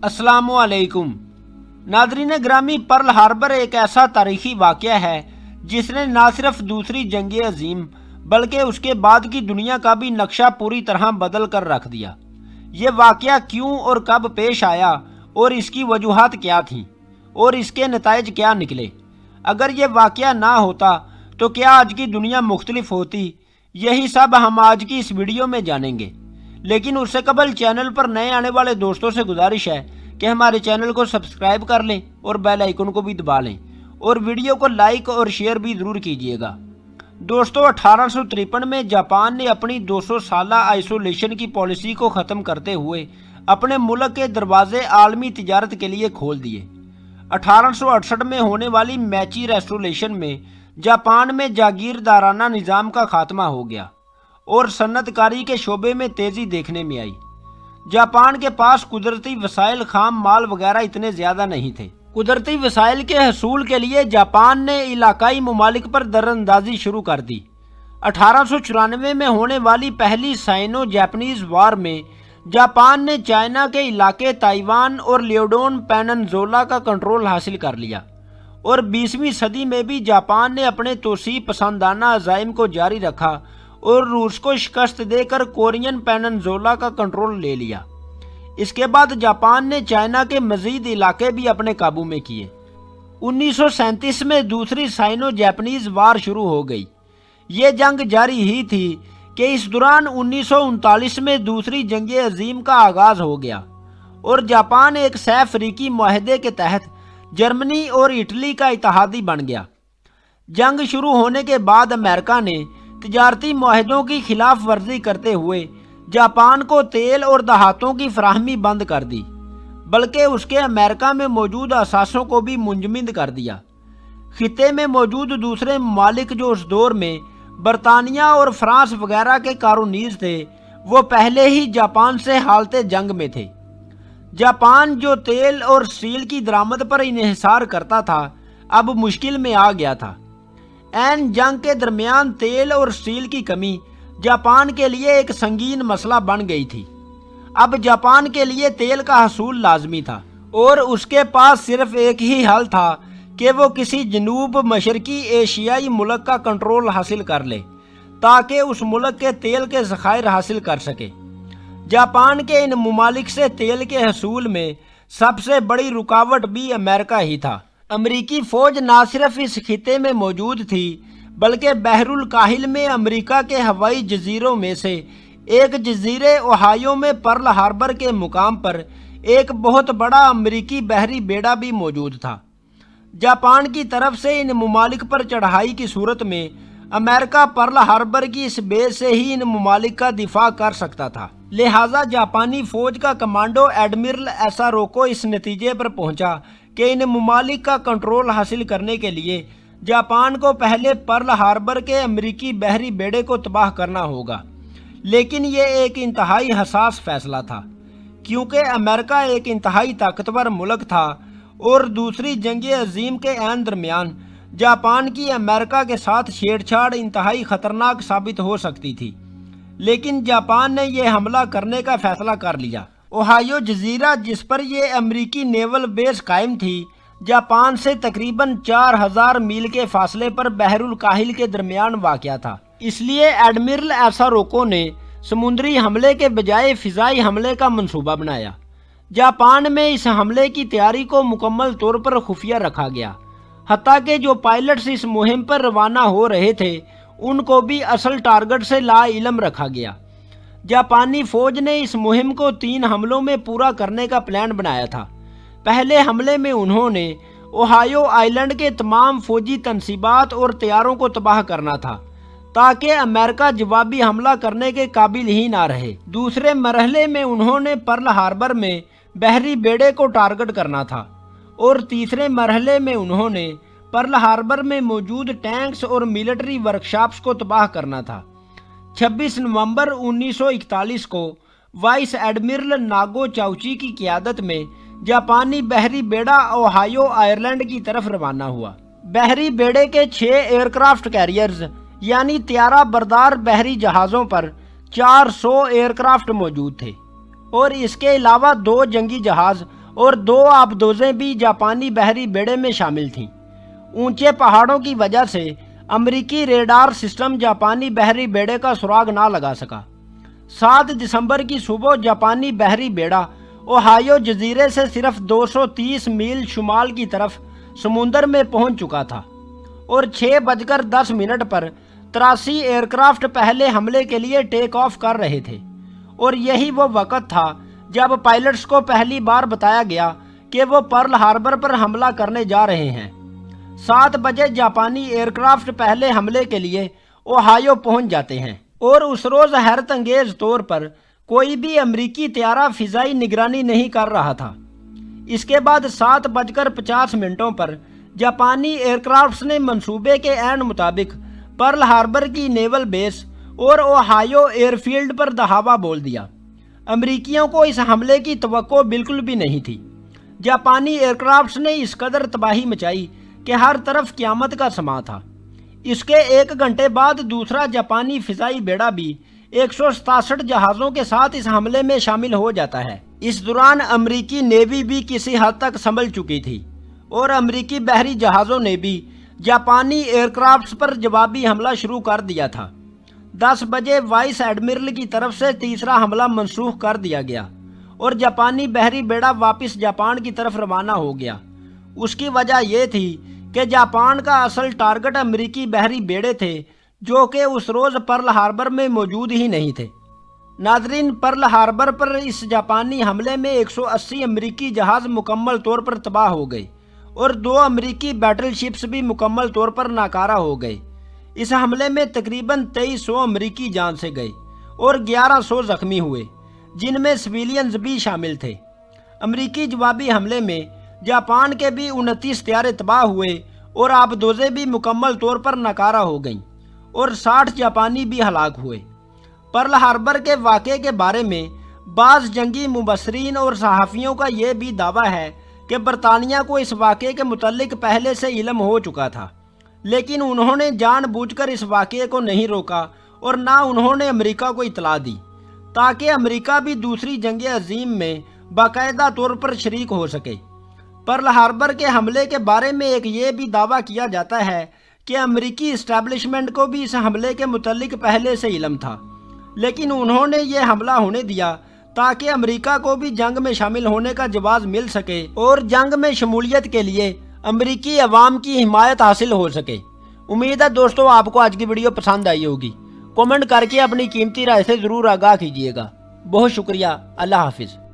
अस्सलाम वालेकुम नादरीन ग्रामी, पर्ल हार्बर एक ऐसा तारीखी वाक़या है जिसने न सिर्फ दूसरी जंग अजीम बल्कि उसके बाद की दुनिया का भी नक्शा पूरी तरह बदल कर रख दिया। ये वाक़या क्यों और कब पेश आया और इसकी वजूहात क्या थीं और इसके नताइज क्या निकले। अगर ये वाक़या ना होता तो क्या आज की दुनिया मुख्तलिफ होती, यही सब हम आज की इस वीडियो में जानेंगे। लेकिन उससे कबल चैनल पर नए आने वाले दोस्तों से गुजारिश है कि हमारे चैनल को सब्सक्राइब कर लें और बेल आइकन को भी दबा लें और वीडियो को लाइक और शेयर भी ज़रूर कीजिएगा। दोस्तों, 1853 में जापान ने अपनी 200 साला आइसोलेशन की पॉलिसी को ख़त्म करते हुए अपने मुल्क के दरवाजे आलमी तिजारत के लिए खोल दिए। 1868 में होने वाली मैची रेस्टोरेशन में जापान में जागीरदाराना निज़ाम का खात्मा हो गया और सन्नतकारी के शोबे में तेज़ी देखने में आई। जापान के पास कुदरती वसाइल, खाम माल वगैरह इतने ज़्यादा नहीं थे। कुदरती वसाइल के हसूल के लिए जापान ने इलाकाई ममालिक पर दरअंदाजी शुरू कर दी। 1894 में होने वाली पहली साइनो जापानीज वार में जापान ने चाइना के इलाके ताइवान और लियोडोन पेनिनसुला का कंट्रोल हासिल कर लिया और 20वीं सदी में भी जापान ने अपने तोसी पसंदाना अज़ाइम को जारी रखा और रूस को शिकस्त देकर कोरियन पेनिनसुला का कंट्रोल ले लिया। इसके बाद जापान ने चाइना के मजीद इलाके भी अपने काबू में किए। 1937 में दूसरी साइनो जापानीज वार शुरू हो गई। ये जंग जारी ही थी कि इस दौरान 1939 में दूसरी जंग अजीम का आगाज हो गया और जापान एक सह अफ्रीकी मुआहदे के तहत जर्मनी और इटली का इत्तेहादी बन गया। जंग शुरू होने के बाद अमेरिका ने तिजारती मुआहदों की खिलाफ वर्जी करते हुए जापान को तेल और दहातों की फराहमी बंद कर दी, बल्कि उसके अमेरिका में मौजूद असासों को भी मुंजमद कर दिया। खिते में मौजूद दूसरे ममालिक जो उस दौर में बरतानिया और फ्रांस वगैरह के कारोनीज थे, वो पहले ही जापान से हालते जंग में थे। जापान जो तेल और स्टील की दरामद पर इन्हिसार करता था, अब मुश्किल में आ गया था। ऐन जंग के दरमियान तेल और स्टील की कमी जापान के लिए एक संगीन मसला बन गई थी। अब जापान के लिए तेल का हसूल लाजमी था और उसके पास सिर्फ एक ही हल था कि वो किसी जनूब मशरकी एशियाई मुल्क का कंट्रोल हासिल कर ले ताकि उस मुल्क के तेल के ज़खायर हासिल कर सके। जापान के इन ममालिक से तेल के हसूल में सबसे बड़ी रुकावट भी अमेरिका ही था। अमरीकी फ़ौज ना सिर्फ इस खिते में मौजूद थी बल्कि बहरुल काहिल में अमेरिका के हवाई जजीरों में से एक जजीरे ओहायो में पर्ल हार्बर के मुकाम पर एक बहुत बड़ा अमरीकी बहरी बेड़ा भी मौजूद था। जापान की तरफ से इन ममालिक पर चढ़ाई की सूरत में अमेरिका पर्ल हार्बर की इस बेस से ही इन ममालिक का दिफा कर सकता था। लिहाजा जापानी फ़ौज का कमांडो एडमिरल एसारोको इस नतीजे पर पहुंचा कि इन ममालिक का कंट्रोल हासिल करने के लिए जापान को पहले पर्ल हार्बर के अमरीकी बहरी बेड़े को तबाह करना होगा। लेकिन ये एक इंतहाई हसास फैसला था क्योंकि अमेरिका एक इंतहाई ताकतवर मुल्क था और दूसरी जंग अजीम के ऐन दरमियान जापान की अमेरिका के साथ छेड़छाड़ इंतहाई ख़तरनाक साबित हो सकती थी। लेकिन जापान ने यह हमला करने का फैसला कर लिया। ओहायो जजीरा जिस पर यह अमरीकी नेवल बेस कायम थी, जापान से तकरीबन 4000 मील के फासले पर बहरुल काहिल के दरमियान वाक़या था। इसलिए एडमिरल एसारोको ने समुद्री हमले के बजाय फ़िज़ाई हमले का मंसूबा बनाया। जापान में इस हमले की तैयारी को मुकम्मल तौर पर खुफिया रखा गया, हत्ता कि जो पायलट्स इस मुहिम पर रवाना हो रहे थे उनको भी असल टारगेट से लाइलम रखा गया। जापानी फ़ौज ने इस मुहिम को 3 हमलों में पूरा करने का प्लान बनाया था। पहले हमले में उन्होंने ओहायो आइलैंड के तमाम फौजी तनसीबात और तैयारों को तबाह करना था ताकि अमेरिका जवाबी हमला करने के काबिल ही ना रहे। दूसरे मरहले में उन्होंने पर्ल हार्बर में बहरी बेड़े को टारगेट करना था और तीसरे मरहले में उन्होंने पर्ल हार्बर में मौजूद टैंक्स और मिलिट्री वर्कशॉप्स को तबाह करना था। 26 नवंबर 1941 को वाइस एडमिरल नागो चाउची की क़ियादत में जापानी बहरी बेड़ा ओहायो आयरलैंड की तरफ रवाना हुआ। बहरी बेड़े के 6 एयरक्राफ्ट कैरियर्स यानी त्यारा बरदार बहरी जहाज़ों पर 400 एयरक्राफ्ट मौजूद थे और इसके अलावा 2 जंगी जहाज़ और 2 आबदोजें भी जापानी बहरी बेड़े में शामिल थीं। ऊंचे पहाड़ों की वजह से अमेरिकी रेडार सिस्टम जापानी बहरी बेड़े का सुराग ना लगा सका। 7 दिसंबर की सुबह जापानी बहरी बेड़ा ओहायो जजीरे से सिर्फ 230 मील शुमाल की तरफ समुंदर में पहुंच चुका था और 6:10 पर 83 एयरक्राफ्ट पहले हमले के लिए टेक ऑफ कर रहे थे। और यही वो वक्त था जब पायलट्स को पहली बार बताया गया कि वो पर्ल हार्बर पर हमला करने जा रहे हैं। 7 बजे जापानी एयरक्राफ्ट पहले हमले के लिए ओहायो पहुंच जाते हैं और उस रोज़ हैरत अंगेज तौर पर कोई भी अमेरिकी त्यारा फिजाई निगरानी नहीं कर रहा था। इसके बाद 7:50 पर जापानी एयरक्राफ्ट्स ने मंसूबे के ऐन मुताबिक पर्ल हार्बर की नेवल बेस और ओहायो एयरफील्ड पर दहावा बोल दिया। अमेरिकियों को इस हमले की तवक्को बिल्कुल भी नहीं थी। जापानी एयरक्राफ्ट्स ने इस कदर तबाही मचाई कि हर तरफ क़यामत का समा था। इसके 1 घंटे बाद दूसरा जापानी फिजाई बेड़ा भी 167 जहाज़ों के साथ इस हमले में शामिल हो जाता है। इस दौरान अमेरिकी नेवी भी किसी हद तक संभल चुकी थी और अमेरिकी बहरी जहाज़ों ने भी जापानी एयरक्राफ्ट्स पर जवाबी हमला शुरू कर दिया था। 10 बजे वाइस एडमिरल की तरफ से तीसरा हमला मनसूख कर दिया गया और जापानी बहरी बेड़ा वापस जापान की तरफ रवाना हो गया। उसकी वजह यह थी कि जापान का असल टारगेट अमेरिकी बहरी बेड़े थे जो कि उस रोज़ पर्ल हार्बर में मौजूद ही नहीं थे। नाजरीन, पर्ल हार्बर पर इस जापानी हमले में 180 अमेरिकी जहाज़ मुकम्मल तौर पर तबाह हो गए और 2 अमेरिकी बैटलशिप्स भी मुकम्मल तौर पर नाकारा हो गए। इस हमले में तकरीबन 2300 अमेरिकी जान से गए और 1100 जख्मी हुए, जिनमें सिविलियंस भी शामिल थे। अमेरिकी जवाबी हमले में जापान के भी 29 त्यारे तबाह हुए और आबदोज़ें भी मुकम्मल तौर पर नाकारा हो गईं और 60 जापानी भी हलाक हुए। पर्ल हार्बर के वाक़े के बारे में बाज़ जंगी मुबस्सरीन और सहाफ़ियों का यह भी दावा है कि बरतानिया को इस वाक़े के मुतल्लिक पहले से इल्म हो चुका था, लेकिन उन्होंने जानबूझकर इस वाक़े को नहीं रोका और ना उन्होंने अमेरिका को इतला दी ताकि अमेरिका भी दूसरी जंग अजीम में बाकायदा तौर पर शरीक हो सके। पर्ल हार्बर के हमले के बारे में एक ये भी दावा किया जाता है कि अमेरिकी इस्टेब्लिशमेंट को भी इस हमले के मुतल्लिक पहले से इल्म था, लेकिन उन्होंने ये हमला होने दिया ताकि अमेरिका को भी जंग में शामिल होने का जवाब मिल सके और जंग में शमूलियत के लिए अमेरिकी अवाम की हिमायत हासिल हो सके। उम्मीद है दोस्तों आपको आज की वीडियो पसंद आई होगी। कमेंट करके अपनी कीमती राय से ज़रूर आगाह कीजिएगा। बहुत शुक्रिया। अल्लाह हाफिज़।